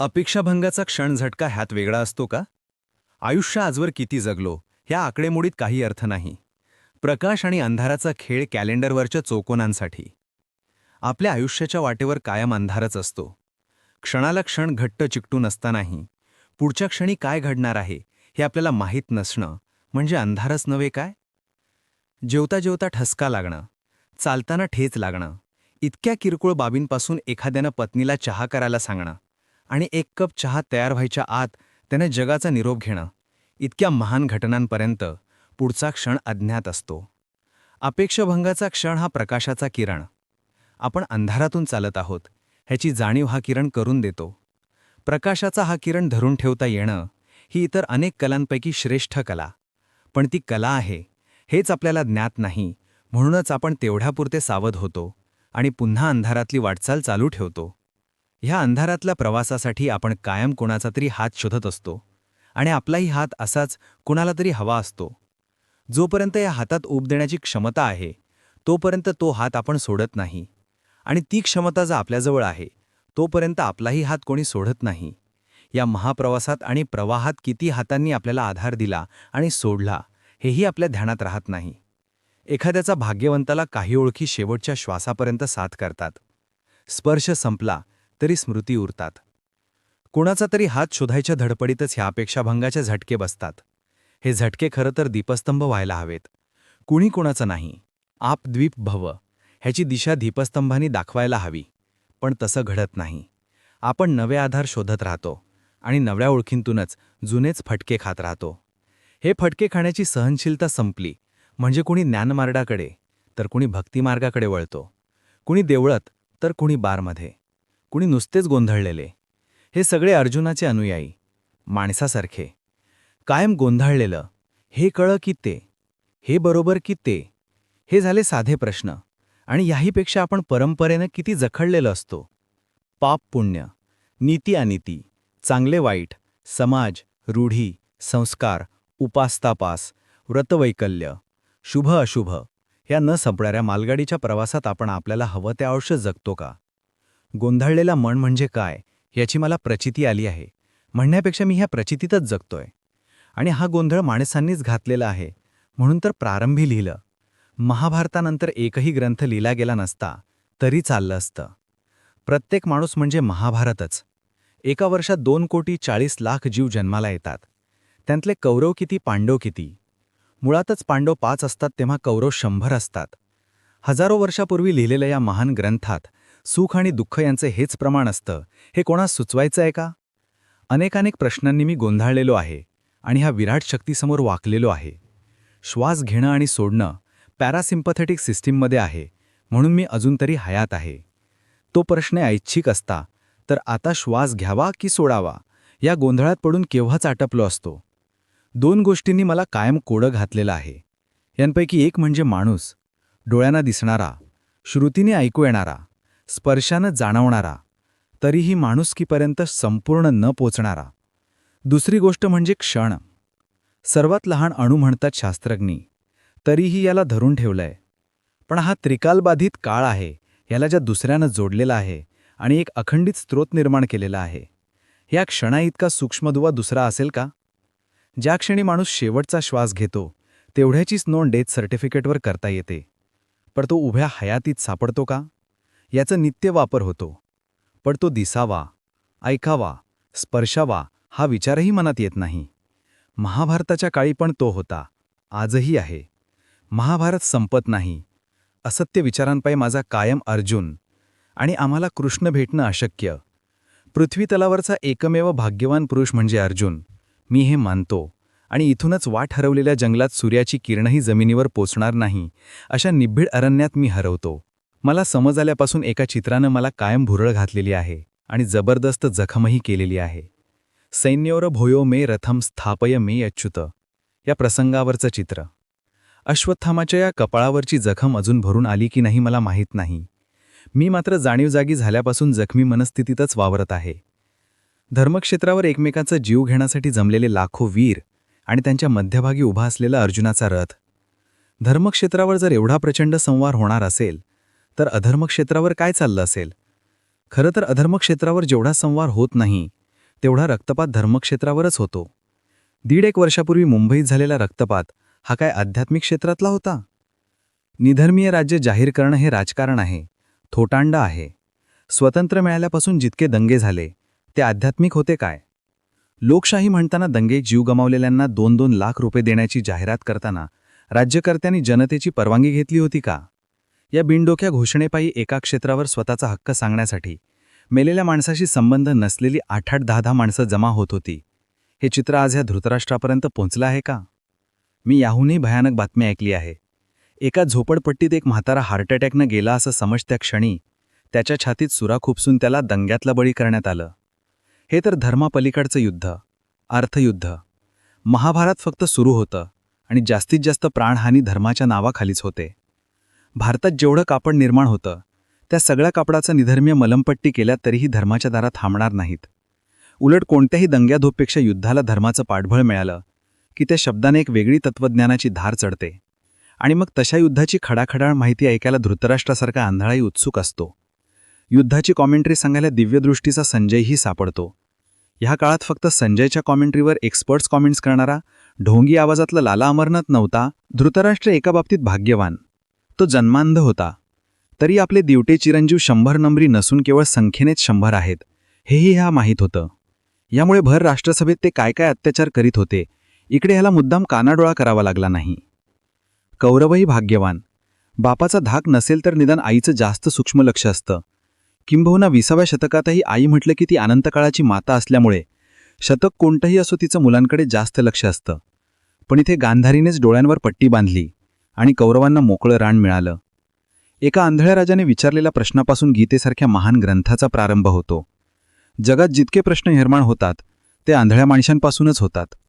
अपेक्षाभंगाचा क्षण झटका ह्यात वेगळा असतो का? आयुष्य आजवर किती जगलो ह्या आकडेमोडीत काही अर्थ नाही. प्रकाश आणि अंधाराचा खेळ कॅलेंडरवरच्या चौकोनांसाठी. आपल्या आयुष्याच्या वाटेवर कायम अंधारच असतो. क्षणाला क्षण घट्ट चिकटून असतानाही पुढच्या क्षणी काय घडणार आहे हे आपल्याला माहीत नसणं म्हणजे अंधारच नव्हे काय? जेवता जेवता ठसका लागणं, चालताना ठेच लागणं, इतक्या किरकोळ बाबींपासून एखाद्यानं पत्नीला चहा करायला सांगणं आणि एक कप चहा तयार व्हायच्या आत त्याने जगाचा निरोप घेणं, इतक्या महान घटनांपर्यंत पुढचा क्षण अज्ञात असतो. अपेक्षाभंगाचा क्षण हा प्रकाशाचा किरण. आपण अंधारातून चालत आहोत ह्याची जाणीव हा किरण करून देतो. प्रकाशाचा हा किरण धरून ठेवता येणं ही इतर अनेक कलांपैकी श्रेष्ठ कला. पण ती कला आहे हेच आपल्याला ज्ञात नाही, म्हणूनच आपण तेवढ्यापुरते सावध होतो आणि पुन्हा अंधारातली वाटचाल चालू ठेवतो. ह्या अंधारातल्या प्रवासासाठी आपण कायम कोणाचा तरी हात शोधत असतो आणि आपलाही हात असाच कुणाला तरी हवा असतो. जोपर्यंत या हातात ऊब देण्याची क्षमता आहे तोपर्यंत तो हात आपण सोडत नाही, आणि ती क्षमता जर आपल्याजवळ आहे तोपर्यंत आपलाही हात कोणी सोडत नाही. या महाप्रवासात आणि प्रवाहात किती हातांनी आपल्याला आधार दिला आणि सोडला हेही आपल्या ध्यानात राहत नाही. एखाद्याचा भाग्यवंताला काही ओळखी शेवटच्या श्वासापर्यंत साथ करतात. स्पर्श संपला तरी स्मृती उरतात. कोणाचा तरी हात शोधायच्या धडपडीतच ह्या अपेक्षाभंगाचे झटके बसतात. हे झटके खरं तर दीपस्तंभ व्हायला हवेत. कुणी कोणाचं नाही. आप द्वीप भव ह्याची दिशा दीपस्तंभांनी दाखवायला हवी, पण तसं घडत नाही. आपण नवे आधार शोधत राहतो आणि नव्या ओळखींतूनच जुनेच फटके खात राहतो. हे फटके खाण्याची सहनशीलता संपली म्हणजे कुणी ज्ञानमार्गाकडे तर कुणी भक्तिमार्गाकडे वळतो, कुणी देवळात तर कुणी बारमध्ये, कुणी नुसतेच गोंधळलेले. हे सगळे अर्जुनाचे अनुयायी, माणसासारखे, कायम गोंधळलेलं. हे कळं की ते, हे बरोबर की ते, हे झाले साधे प्रश्न. आणि याहीपेक्षा आपण परंपरेनं किती जखडलेलं असतो. पाप पुण्य, नीती अनिती, चांगले वाईट, समाज, रूढी, संस्कार, उपासतापास, व्रतवैकल्य, शुभ अशुभ ह्या न संपणाऱ्या मालगाडीच्या प्रवासात आपण आपल्याला हवं ते आयुष्य जगतो का? गोंधळलेला मन म्हणजे काय याची मला प्रचिती आली आहे म्हणण्यापेक्षा मी ह्या प्रचितीतच जगतोय. आणि हा गोंधळ माणसांनीच घातलेला आहे, म्हणून तर प्रारंभी लिहिलं. महाभारतानंतर एकही ग्रंथ लिहिला गेला नसता तरी चाललं असतं. प्रत्येक माणूस म्हणजे महाभारतच. एका वर्षात 2,40,00,000 जीव जन्माला येतात. त्यातले कौरव किती, पांडव किती? मुळातच पांडव 5 असतात तेव्हा कौरव 100 असतात. हजारो वर्षापूर्वी लिहिलेल्या या महान ग्रंथात सुख आणि दुःख यांचे हेच प्रमाण असतं हे कोणास सुचवायचं आहे का? अनेकानेक प्रश्नांनी मी गोंधळलेलो आहे आणि ह्या विराट शक्तीसमोर वाकलेलो आहे. श्वास घेणं आणि सोडणं पॅरासिम्पथेटिक सिस्टीममध्ये आहे, म्हणून मी अजून तरी हयात आहे. तो प्रश्न ऐच्छिक असता तर आता श्वास घ्यावा की सोडावा या गोंधळात पडून केव्हाच आटपलो असतो. 2 गोष्टींनी मला कायम कोडं घातलेलं आहे. यांपैकी एक म्हणजे माणूस, डोळ्यांना दिसणारा, श्रुतीने ऐकू येणारा, स्पर्शानं जाणवणारा, तरीही माणुसकीपर्यंत संपूर्ण न पोचणारा. दुसरी गोष्ट म्हणजे क्षण. सर्वात लहान अणू म्हणतात शास्त्रज्ञी, तरीही याला धरून ठेवलंय. पण हा त्रिकालबाधित काळ आहे, याला ज्या दुसऱ्यानं जोडलेला आहे आणि एक अखंडित स्रोत निर्माण केलेला आहे. या क्षणाइतका सूक्ष्मदुवा दुसरा असेल का? ज्या क्षणी माणूस शेवटचा श्वास घेतो तेवढ्याचीच नोंद डेथ सर्टिफिकेटवर करता येते, पण तो उभ्या हयातीत सापडतो का? याचा नित्य वापर होतो, पण तो दिसावा, ऐकावा, स्पर्शावा हा विचारही मनात येत नाही. महाभारताच्या काळी पण तो होता, आजही आहे. महाभारत संपत नाही. असत्य विचारांपायी माझा कायम अर्जुन, आणि आम्हाला कृष्ण भेटणं अशक्य. पृथ्वीतलावरचा एकमेव भाग्यवान पुरुष म्हणजे अर्जुन, मी हे मानतो. आणि इथूनच वाट हरवलेल्या जंगलात सूर्याची किरणही जमिनीवर पोचणार नाही अशा निबिड अरण्यात मी हरवतो. मला समज आल्यापासून एका चित्रानं मला कायम भुरळ घातलेली आहे आणि जबरदस्त जखमही केलेली आहे. सैन्योर भोयो मे रथम स्थापय मे अच्युत या प्रसंगावरचं चित्र. अश्वत्थामाच्या या कपाळावरची जखम अजून भरून आली की नाही मला माहीत नाही. मी मात्र जाणीवजागी झाल्यापासून जखमी मनस्थितीतच वावरत आहे. धर्मक्षेत्रावर एकमेकांचा जीव घेण्यासाठी जमलेले लाखो वीर आणि त्यांच्या मध्यभागी उभा असलेला अर्जुनाचा रथ. धर्मक्षेत्रावर जर एवढा प्रचंड संवार होणार असेल तर अधर्मक्षेत्रावर काय चाललं असेल? खरं तर अधर्मक्षेत्रावर जेवढा संवार होत नाही तेवढा रक्तपात धर्मक्षेत्रावरच होतो. 1.5 वर्षापूर्वी मुंबईत झालेला रक्तपात हा काय आध्यात्मिक क्षेत्रातला होता? निधर्मीय राज्य जाहीर करणं हे राजकारण आहे, थोटांड आहे. स्वतंत्र मिळाल्यापासून जितके दंगे झाले ते आध्यात्मिक होते काय? लोकशाही म्हणताना दंगे जीव गमावलेल्यांना 2-2 लाख रुपये देण्याची जाहिरात करताना राज्यकर्त्यांनी जनतेची परवानगी घेतली होती का? या बिनडोक्या घोषणेपायी एका क्षेत्रावर स्वतःचा हक्क सांगण्यासाठी मेलेल्या माणसाशी संबंध नसलेली 8-8, 10-10 माणसं जमा होत होती. हे चित्र आज ह्या धृतराष्ट्रापर्यंत पोहोचलं आहे का? मी याहूनही भयानक बातमी ऐकली आहे. एका झोपडपट्टीत एक म्हातारा हार्ट अटॅकनं गेला असं समजत्या क्षणी त्याच्या छातीत सुरा खुपसून त्याला दंग्यातला बळी करण्यात आलं. हे तर धर्मापलीकडचं युद्ध, अर्थयुद्ध. महाभारत फक्त सुरू होतं आणि जास्तीत जास्त प्राणहानी धर्माच्या नावाखालीच होते. भारतात जेवढं कापड निर्माण होतं त्या सगळ्या कापडाचं निधर्मीय मलमपट्टी केल्या तरीही धर्माच्या दारात थांबणार नाहीत. उलट कोणत्याही दंग्याधोपेक्षा युद्धाला धर्माचं पाठबळ मिळालं की त्या शब्दाने एक वेगळी तत्त्वज्ञानाची धार चढते आणि मग तशा युद्धाची खडाखडाळ माहिती ऐकायला धृतराष्ट्रासारखा आंधळाही उत्सुक असतो. युद्धाची कॉमेंट्री सांगायला दिव्यदृष्टीचा संजयही सापडतो. ह्या काळात फक्त संजयच्या कॉमेंट्रीवर एक्सपर्ट्स कॉमेंट्स करणारा ढोंगी आवाजातला लाला अमरनाथ नव्हता. धृतराष्ट्र एका बाबतीत भाग्यवान. तो जन्मांध होता. तरी आपले दिवटे चिरंजीव 100 नंबरी नसून केवळ संख्येनेच 100 आहेत हेही ह्या माहीत होतं. यामुळे भर राष्ट्रसभेत ते काय काय अत्याचार करीत होते इकडे ह्याला मुद्दाम कानाडोळा करावा लागला नाही. कौरवही भाग्यवान. बापाचा धाक नसेल तर निदान आईचं जास्त सूक्ष्म लक्ष असतं. किंबहुना 20व्या शतकातही आई म्हटलं की ती अनंतकाळाची माता असल्यामुळे शतक कोणतंही असो तिचं मुलांकडे जास्त लक्ष असतं. पण इथे गांधारीनेच डोळ्यांवर पट्टी बांधली आणि कौरवांना मोकळं रान मिळालं. एका आंधळ्या राजाने विचारलेल्या प्रश्नापासून गीतेसारख्या महान ग्रंथाचा प्रारंभ होतो. जगात जितके प्रश्न निर्माण होतात ते आंधळ्या माणसांपासूनच होतात.